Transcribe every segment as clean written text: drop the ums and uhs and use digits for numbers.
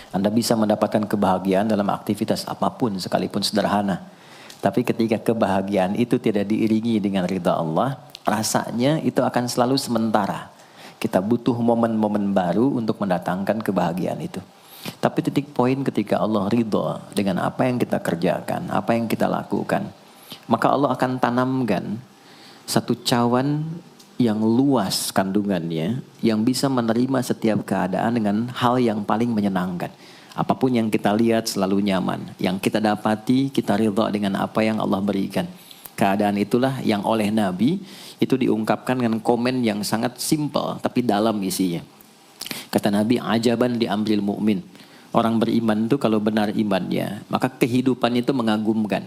Anda bisa mendapatkan kebahagiaan dalam aktivitas apapun sekalipun sederhana. Tapi ketika kebahagiaan itu tidak diiringi dengan ridha Allah, rasanya itu akan selalu sementara. Kita butuh momen-momen baru untuk mendatangkan kebahagiaan itu. Tapi titik poin ketika Allah ridha dengan apa yang kita kerjakan, apa yang kita lakukan, maka Allah akan tanamkan satu cawan yang luas kandungannya, yang bisa menerima setiap keadaan dengan hal yang paling menyenangkan. Apapun yang kita lihat selalu nyaman. Yang kita dapati, kita ridha dengan apa yang Allah berikan. Keadaan itulah yang oleh Nabi itu diungkapkan dengan komen yang sangat simpel tapi dalam isinya. Kata Nabi, ajaban diambil mukmin. Orang beriman itu kalau benar imannya, maka kehidupan itu mengagumkan.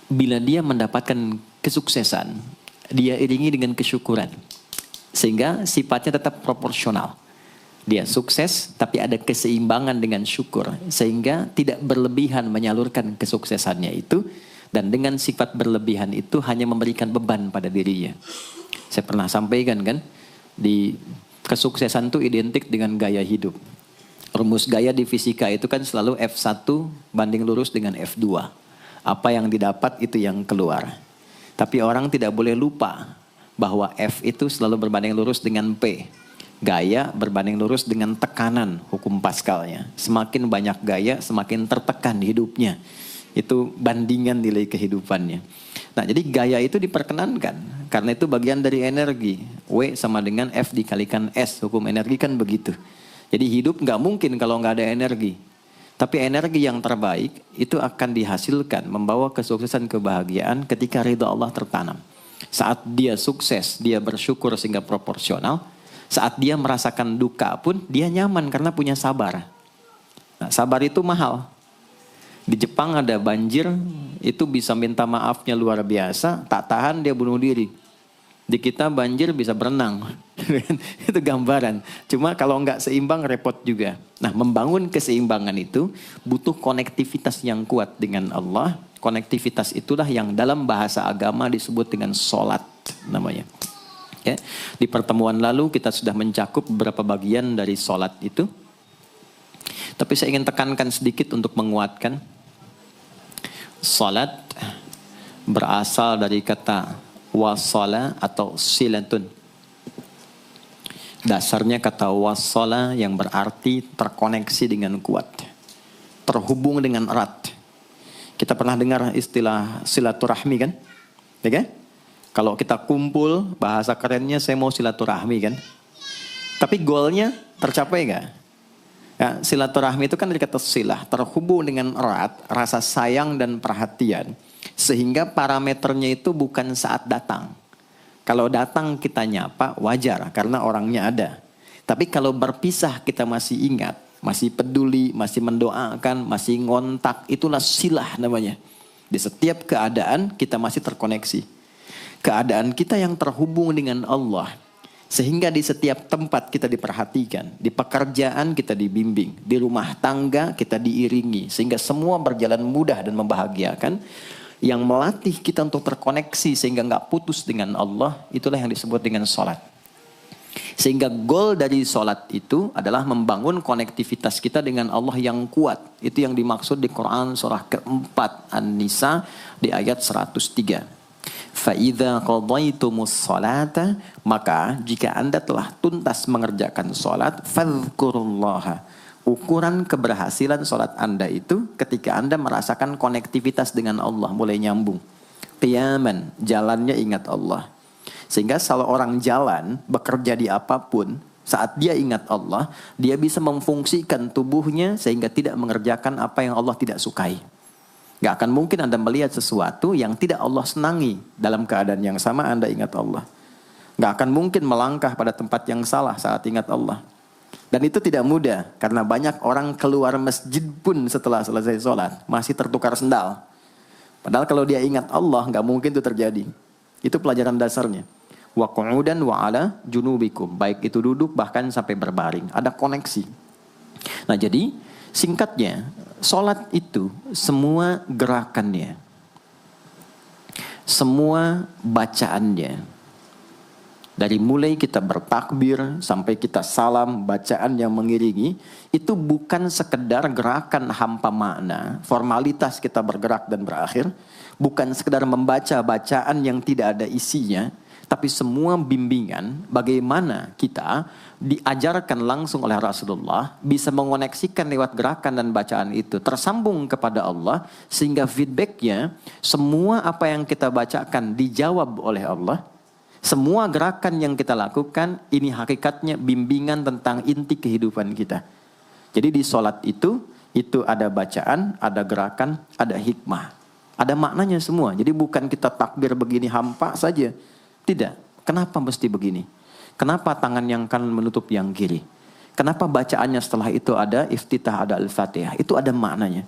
Bila dia mendapatkan kesuksesan, dia iringi dengan kesyukuran. Sehingga sifatnya tetap proporsional. Dia sukses tapi ada keseimbangan dengan syukur. Sehingga tidak berlebihan menyalurkan kesuksesannya itu. Dan dengan sifat berlebihan itu hanya memberikan beban pada dirinya. Saya pernah sampaikan kan, di kesuksesan itu identik dengan gaya hidup. Rumus gaya di fisika itu kan selalu F1 banding lurus dengan F2. Apa yang didapat itu yang keluar. Tapi orang tidak boleh lupa bahwa F itu selalu berbanding lurus dengan P. Gaya berbanding lurus dengan tekanan, hukum Pascalnya. Semakin banyak gaya, semakin tertekan hidupnya. Itu bandingan nilai kehidupannya. Nah, jadi gaya itu diperkenankan. Karena itu bagian dari energi. W sama dengan F dikalikan S. Hukum energi kan begitu. Jadi hidup nggak mungkin kalau nggak ada energi. Tapi energi yang terbaik itu akan dihasilkan membawa kesuksesan kebahagiaan ketika ridha Allah tertanam. Saat dia sukses, dia bersyukur sehingga proporsional. Saat dia merasakan duka pun dia nyaman karena punya sabar. Nah, sabar itu mahal. Di Jepang ada banjir, itu bisa minta maafnya luar biasa, tak tahan dia bunuh diri. Di kita banjir bisa berenang. Itu gambaran. Cuma kalau nggak seimbang repot juga. Nah, membangun keseimbangan itu butuh konektivitas yang kuat dengan Allah. Konektivitas itulah yang dalam bahasa agama disebut dengan sholat namanya. Ya. Di pertemuan lalu kita sudah mencakup beberapa bagian dari sholat itu. Tapi saya ingin tekankan sedikit untuk menguatkan. Sholat berasal dari kata wasala atau silatun. Dasarnya kata wasala yang berarti terkoneksi dengan kuat. Terhubung dengan erat. Kita pernah dengar istilah silaturahmi kan? Ya kan? Kalau kita kumpul, bahasa kerennya saya mau silaturahmi kan? Tapi goalnya tercapai nggak? Ya, silaturahmi itu kan dari kata silah. Terhubung dengan erat, rasa sayang dan perhatian. Sehingga parameternya itu bukan saat datang. Kalau datang kita nyapa wajar karena orangnya ada. Tapi kalau berpisah kita masih ingat, masih peduli, masih mendoakan, masih ngontak, itulah silah namanya. Di setiap keadaan kita masih terkoneksi. Keadaan kita yang terhubung dengan Allah. Sehingga di setiap tempat kita diperhatikan, di pekerjaan kita dibimbing, di rumah tangga kita diiringi. Sehingga semua berjalan mudah dan membahagiakan. Yang melatih kita untuk terkoneksi sehingga nggak putus dengan Allah, itulah yang disebut dengan sholat. Sehingga goal dari sholat itu adalah membangun konektivitas kita dengan Allah yang kuat. Itu yang dimaksud di Quran surah keempat An-Nisa di ayat 103. فَإِذَا قَضَيْتُمُ الصَّلَاةَ maka jika anda telah tuntas mengerjakan sholat, فَاذْكُرُوا اللَّهَ. Ukuran keberhasilan sholat anda itu ketika anda merasakan konektivitas dengan Allah mulai nyambung. Qiyaman, jalannya ingat Allah. Sehingga kalau orang jalan, bekerja di apapun, saat dia ingat Allah, dia bisa memfungsikan tubuhnya sehingga tidak mengerjakan apa yang Allah tidak sukai. Gak akan mungkin anda melihat sesuatu yang tidak Allah senangi dalam keadaan yang sama anda ingat Allah. Gak akan mungkin melangkah pada tempat yang salah saat ingat Allah. Dan itu tidak mudah, karena banyak orang keluar masjid pun setelah selesai sholat, masih tertukar sendal. Padahal kalau dia ingat Allah, gak mungkin itu terjadi. Itu pelajaran dasarnya. Wa qu'udan wa ala junubikum. Baik itu duduk, bahkan sampai berbaring. Ada koneksi. Nah jadi, singkatnya, sholat itu semua gerakannya, semua bacaannya, Dari mulai kita bertakbir sampai kita salam, bacaan yang mengiringi, itu bukan sekedar gerakan hampa makna, formalitas kita bergerak dan berakhir, bukan sekedar membaca bacaan yang tidak ada isinya, tapi semua bimbingan bagaimana kita diajarkan langsung oleh Rasulullah bisa mengoneksikan lewat gerakan dan bacaan itu tersambung kepada Allah, sehingga feedbacknya semua apa yang kita bacakan dijawab oleh Allah. Semua gerakan yang kita lakukan ini hakikatnya bimbingan tentang inti kehidupan kita. Jadi di sholat itu ada bacaan, ada gerakan, ada hikmah, ada maknanya semua. Jadi bukan kita takbir begini hampa saja. Tidak. Kenapa mesti begini? Kenapa tangan yang kanan menutup yang kiri? Kenapa bacaannya setelah itu ada iftitah, ada al-fatihah? Itu ada maknanya.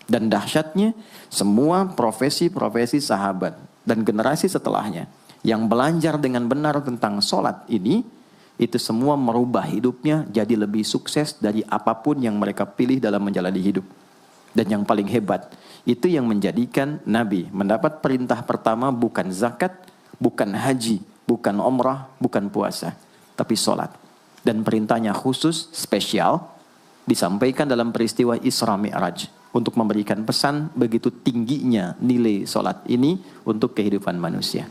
Dan dahsyatnya semua profesi-profesi sahabat dan generasi setelahnya yang belajar dengan benar tentang sholat ini, itu semua merubah hidupnya jadi lebih sukses dari apapun yang mereka pilih dalam menjalani hidup. Dan yang paling hebat, itu yang menjadikan Nabi mendapat perintah pertama bukan zakat, bukan haji, bukan umrah, bukan puasa, tapi sholat. Dan perintahnya khusus, spesial, disampaikan dalam peristiwa Isra Mi'raj untuk memberikan pesan begitu tingginya nilai sholat ini untuk kehidupan manusia.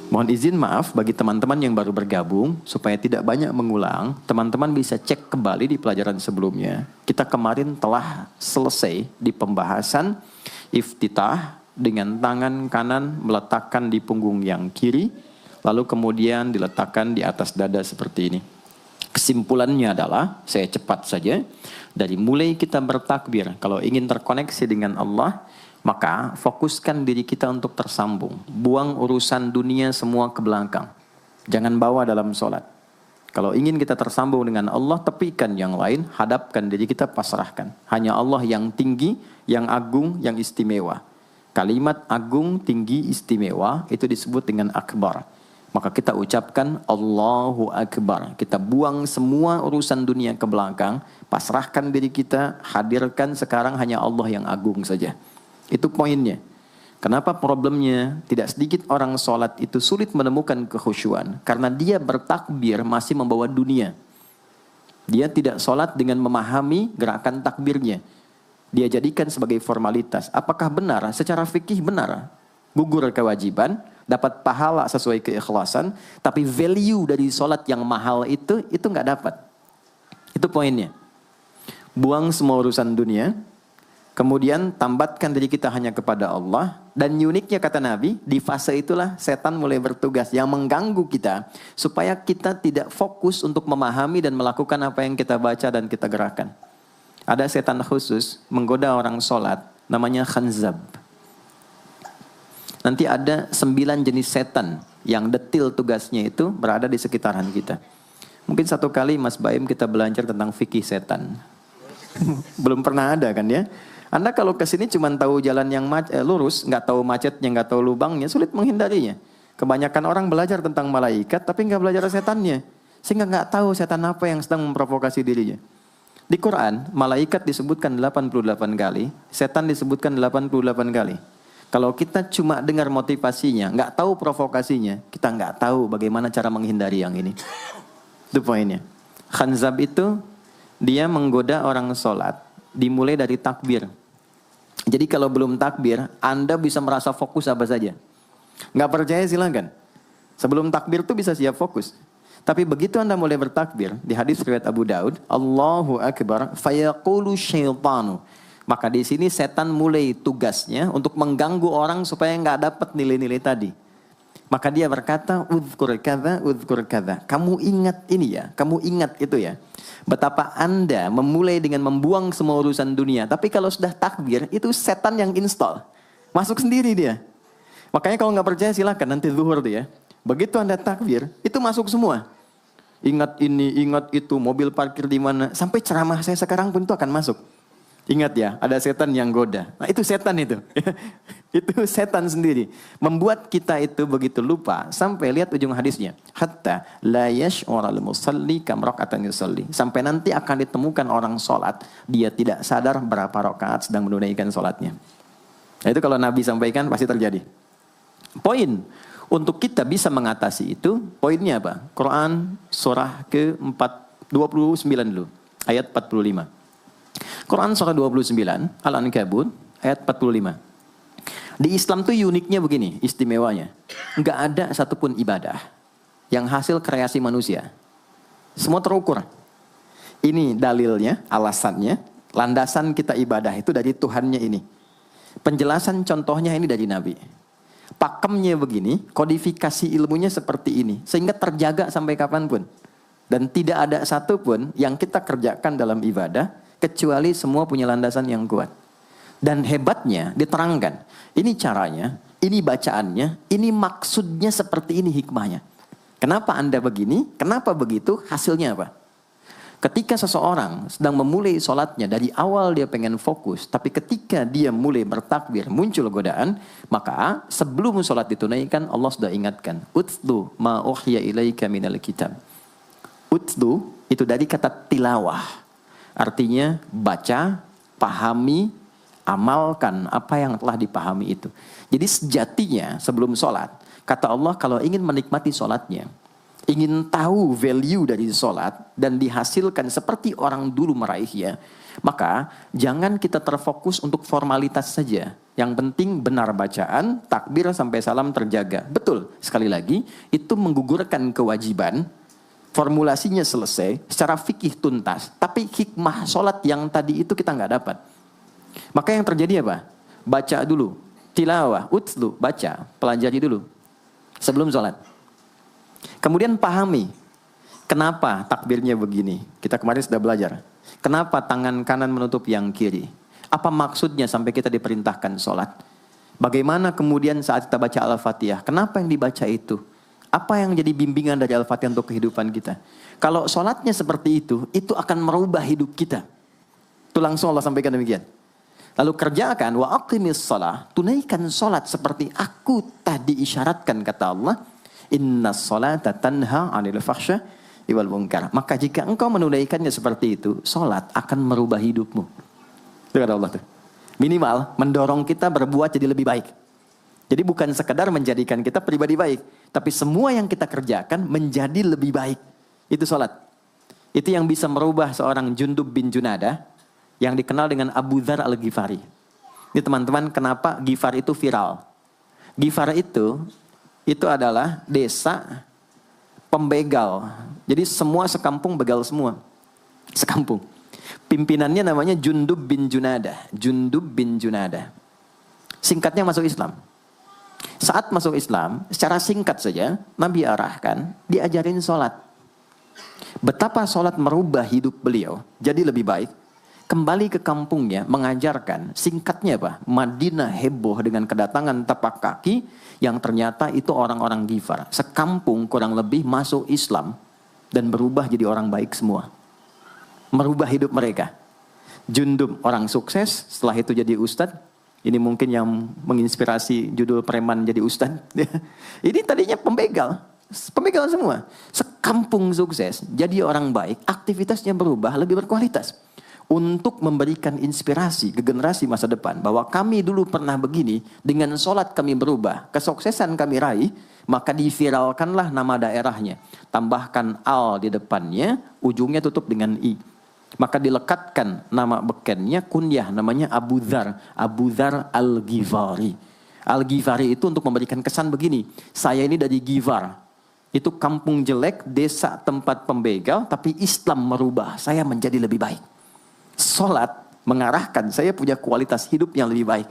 Mohon izin maaf bagi teman-teman yang baru bergabung, supaya tidak banyak mengulang, teman-teman bisa cek kembali di pelajaran sebelumnya. Kita kemarin telah selesai di pembahasan iftitah dengan tangan kanan meletakkan di punggung yang kiri, lalu kemudian diletakkan di atas dada seperti ini. Kesimpulannya adalah, saya cepat saja, dari mulai kita bertakbir, kalau ingin terkoneksi dengan Allah, maka fokuskan diri kita untuk tersambung. Buang urusan dunia semua ke belakang. Jangan bawa dalam sholat. Kalau ingin kita tersambung dengan Allah, tepikan yang lain, hadapkan diri kita, pasrahkan. Hanya Allah yang tinggi, yang agung, yang istimewa. Kalimat agung, tinggi, istimewa, itu disebut dengan akbar. Maka kita ucapkan Allahu Akbar. Kita buang semua urusan dunia ke belakang, pasrahkan diri kita, hadirkan sekarang hanya Allah yang agung saja. Itu poinnya. Kenapa problemnya? Tidak sedikit orang sholat itu sulit menemukan kekhusyuan. Karena dia bertakbir masih membawa dunia. Dia tidak sholat dengan memahami gerakan takbirnya. Dia jadikan sebagai formalitas. Apakah benar? Secara fikih benar. Gugur kewajiban, dapat pahala sesuai keikhlasan. Tapi value dari sholat yang mahal itu nggak dapat. Itu poinnya. Buang semua urusan dunia. Kemudian tambatkan diri kita hanya kepada Allah. Dan uniknya kata Nabi, di fase itulah setan mulai bertugas yang mengganggu kita. Supaya kita tidak fokus untuk memahami dan melakukan apa yang kita baca dan kita gerakan. Ada setan khusus menggoda orang sholat, namanya khanzab. Nanti ada 9 jenis setan yang detil tugasnya itu berada di sekitaran kita. Mungkin satu kali Mas Baim kita belajar tentang fikih setan. Belum pernah ada kan ya? Anda kalau kesini cuma tahu jalan yang lurus, nggak tahu macetnya, nggak tahu lubangnya, sulit menghindarinya. Kebanyakan orang belajar tentang malaikat, tapi nggak belajar setannya. Sehingga nggak tahu setan apa yang sedang memprovokasi dirinya. Di Quran, malaikat disebutkan 88 kali, setan disebutkan 88 kali. Kalau kita cuma dengar motivasinya, nggak tahu provokasinya, kita nggak tahu bagaimana cara menghindari yang ini. Itu poinnya. Khanzab itu, dia menggoda orang sholat, dimulai dari takbir. Jadi kalau belum takbir, Anda bisa merasa fokus apa saja. Nggak percaya silakan. Sebelum takbir tuh bisa siap fokus. Tapi begitu Anda mulai bertakbir, di hadis riwayat Abu Daud, Allahu Akbar, fayaqulu syaitanu. Maka di sini setan mulai tugasnya untuk mengganggu orang supaya nggak dapat nilai-nilai tadi. Maka dia berkata, udhkur kadza. Kamu ingat ini ya, kamu ingat itu ya. Betapa Anda memulai dengan membuang semua urusan dunia. Tapi kalau sudah takbir, itu setan yang install. Masuk sendiri dia. Makanya kalau nggak percaya silakan nanti zuhur dia. Begitu Anda takbir, itu masuk semua. Ingat ini, ingat itu, mobil parkir di mana. Sampai ceramah saya sekarang pun itu akan masuk. Ingat ya, ada setan yang goda. Nah itu setan itu. Itu setan sendiri. Membuat kita itu begitu lupa. Sampai lihat ujung hadisnya. Hatta la yash'ural musalli kam raka'atan yusalli. Sampai nanti akan ditemukan orang sholat. Dia tidak sadar berapa rakaat sedang menunaikan sholatnya. Nah itu kalau Nabi sampaikan pasti terjadi. Poin. Untuk kita bisa mengatasi itu, poinnya apa? Quran surah ke-29 dulu, ayat 45. Quran surah 29, Al-Ankabut, ayat 45. Di Islam tuh uniknya begini, istimewanya. Enggak ada satupun ibadah yang hasil kreasi manusia. Semua terukur. Ini dalilnya, alasannya, landasan kita ibadah itu dari Tuhannya ini. Penjelasan contohnya ini dari Nabi. Pakemnya begini, kodifikasi ilmunya seperti ini. Sehingga terjaga sampai kapanpun. Dan tidak ada satupun yang kita kerjakan dalam ibadah, kecuali semua punya landasan yang kuat. Dan hebatnya diterangkan. Ini caranya, ini bacaannya, ini maksudnya seperti ini hikmahnya. Kenapa Anda begini? Kenapa begitu? Hasilnya apa? Ketika seseorang sedang memulai sholatnya, dari awal dia pengen fokus, tapi ketika dia mulai bertakbir, muncul godaan, maka sebelum sholat ditunaikan, Allah sudah ingatkan, Utlu ma uhya ilaika minal kitab. Utlu itu dari kata tilawah, artinya baca, pahami, amalkan apa yang telah dipahami itu. Jadi sejatinya sebelum sholat, kata Allah kalau ingin menikmati sholatnya, ingin tahu value dari sholat dan dihasilkan seperti orang dulu meraihnya, maka jangan kita terfokus untuk formalitas saja. Yang penting benar bacaan, takbir sampai salam terjaga. Betul, sekali lagi, itu menggugurkan kewajiban, formulasinya selesai, secara fikih tuntas, tapi hikmah sholat yang tadi itu kita nggak dapat. Maka yang terjadi apa? Baca dulu, tilawah, utlu, baca, pelajari dulu, sebelum sholat. Kemudian pahami, kenapa takbirnya begini? Kita kemarin sudah belajar. Kenapa tangan kanan menutup yang kiri? Apa maksudnya sampai kita diperintahkan sholat? Bagaimana kemudian saat kita baca Al-Fatihah? Kenapa yang dibaca itu? Apa yang jadi bimbingan dari Al-Fatihah untuk kehidupan kita? Kalau sholatnya seperti itu akan merubah hidup kita. Itu langsung Allah sampaikan demikian. Lalu kerjakan, wa aqimis shalah, tunaikan sholat seperti aku tadi isyaratkan, kata Allah. Inna sholata tanha 'anil fahsya wal munkar. Maka jika engkau menunaikannya seperti itu, sholat akan merubah hidupmu. Itu kata Allah tuh. Minimal mendorong kita berbuat jadi lebih baik. Jadi bukan sekedar menjadikan kita pribadi baik, tapi semua yang kita kerjakan menjadi lebih baik. Itu sholat. Itu yang bisa merubah seorang Jundub bin Junadah yang dikenal dengan Abu Dzar Al-Ghifari. Ini teman-teman, kenapa Ghifar itu viral? Ghifar itu adalah desa pembegal. Jadi semua sekampung begal semua. Sekampung. Pimpinannya namanya Jundub bin Junadah. Jundub bin Junadah. Singkatnya masuk Islam. Saat masuk Islam, secara singkat saja, Nabi arahkan, diajarin sholat. Betapa sholat merubah hidup beliau, jadi lebih baik. Kembali ke kampungnya, mengajarkan, singkatnya apa? Madinah heboh dengan kedatangan tapak kaki, yang ternyata itu orang-orang Ghifar. Sekampung kurang lebih masuk Islam, dan berubah jadi orang baik semua. Merubah hidup mereka. Jundub orang sukses, setelah itu jadi ustadz. Ini mungkin yang menginspirasi judul preman jadi ustadz. Ini tadinya pembegal. Pembegal semua. Sekampung sukses, jadi orang baik, aktivitasnya berubah, lebih berkualitas. Untuk memberikan inspirasi ke generasi masa depan. Bahwa kami dulu pernah begini, dengan sholat kami berubah, kesuksesan kami raih, maka diviralkanlah nama daerahnya. Tambahkan al di depannya, ujungnya tutup dengan i. Maka dilekatkan nama bekennya, kunyah, namanya Abu Dzar. Abu Dzar Al-Ghifari. Al-Ghifari itu untuk memberikan kesan begini, saya ini dari Ghifar. Itu kampung jelek, desa tempat pembegal, tapi Islam merubah, saya menjadi lebih baik. Sholat mengarahkan saya punya kualitas hidup yang lebih baik.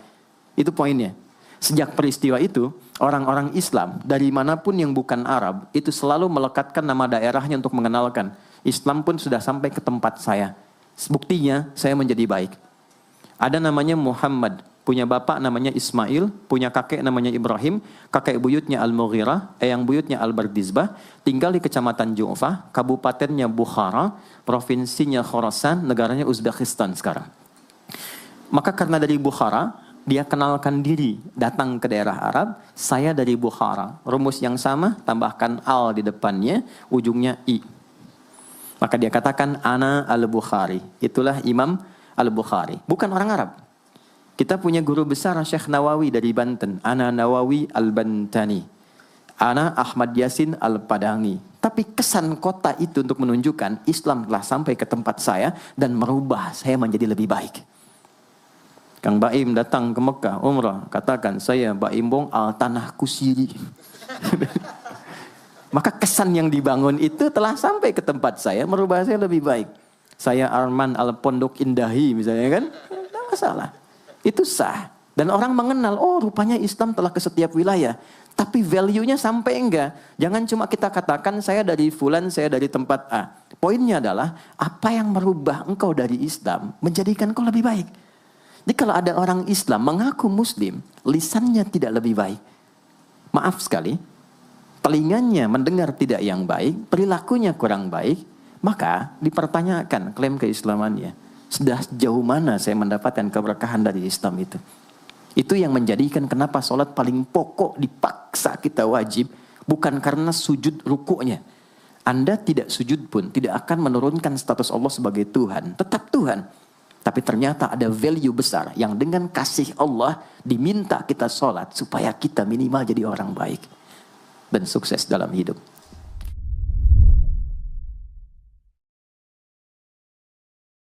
Itu poinnya. Sejak peristiwa itu, orang-orang Islam dari manapun yang bukan Arab, itu selalu melekatkan nama daerahnya untuk mengenalkan. Islam pun sudah sampai ke tempat saya. Buktinya, saya menjadi baik. Ada namanya Muhammad, punya bapak namanya Ismail, punya kakek namanya Ibrahim, kakek buyutnya Al-Mughirah, eyang buyutnya Al-Bardizbah, tinggal di kecamatan Ju'fah, kabupatennya Bukhara, provinsinya Khorasan, negaranya Uzbekistan sekarang. Maka karena dari Bukhara, dia kenalkan diri, datang ke daerah Arab, saya dari Bukhara. Rumus yang sama, tambahkan al di depannya, ujungnya i. Maka dia katakan, Ana Al-Bukhari. Itulah Imam Al-Bukhari. Bukan orang Arab. Kita punya guru besar Syekh Nawawi dari Banten. Ana Nawawi Al-Bantani. Ana Ahmad Yasin Al-Padangi. Tapi kesan kota itu untuk menunjukkan Islam telah sampai ke tempat saya dan merubah saya menjadi lebih baik. Kang Baim datang ke Mekah, umrah, katakan saya Baim Bong al tanah kusiri. Maka kesan yang dibangun itu telah sampai ke tempat saya, merubah saya lebih baik. Saya Arman al Pondok Indahi misalnya kan, tidak masalah. Itu sah. Dan orang mengenal, oh rupanya Islam telah ke setiap wilayah. Tapi value-nya sampai enggak. Jangan cuma kita katakan saya dari fulan, saya dari tempat A. Poinnya adalah apa yang merubah engkau dari Islam menjadikan engkau lebih baik. Jadi kalau ada orang Islam mengaku Muslim, lisannya tidak lebih baik. Maaf sekali, telinganya mendengar tidak yang baik, perilakunya kurang baik, maka dipertanyakan klaim keislamannya. Sudah sejauh mana saya mendapatkan keberkahan dari Islam itu? Itu yang menjadikan kenapa sholat paling pokok dipaksa kita wajib. Bukan karena sujud rukuknya. Anda tidak sujud pun tidak akan menurunkan status Allah sebagai Tuhan. Tetap Tuhan. Tapi ternyata ada value besar yang dengan kasih Allah diminta kita sholat supaya kita minimal jadi orang baik. Dan sukses dalam hidup.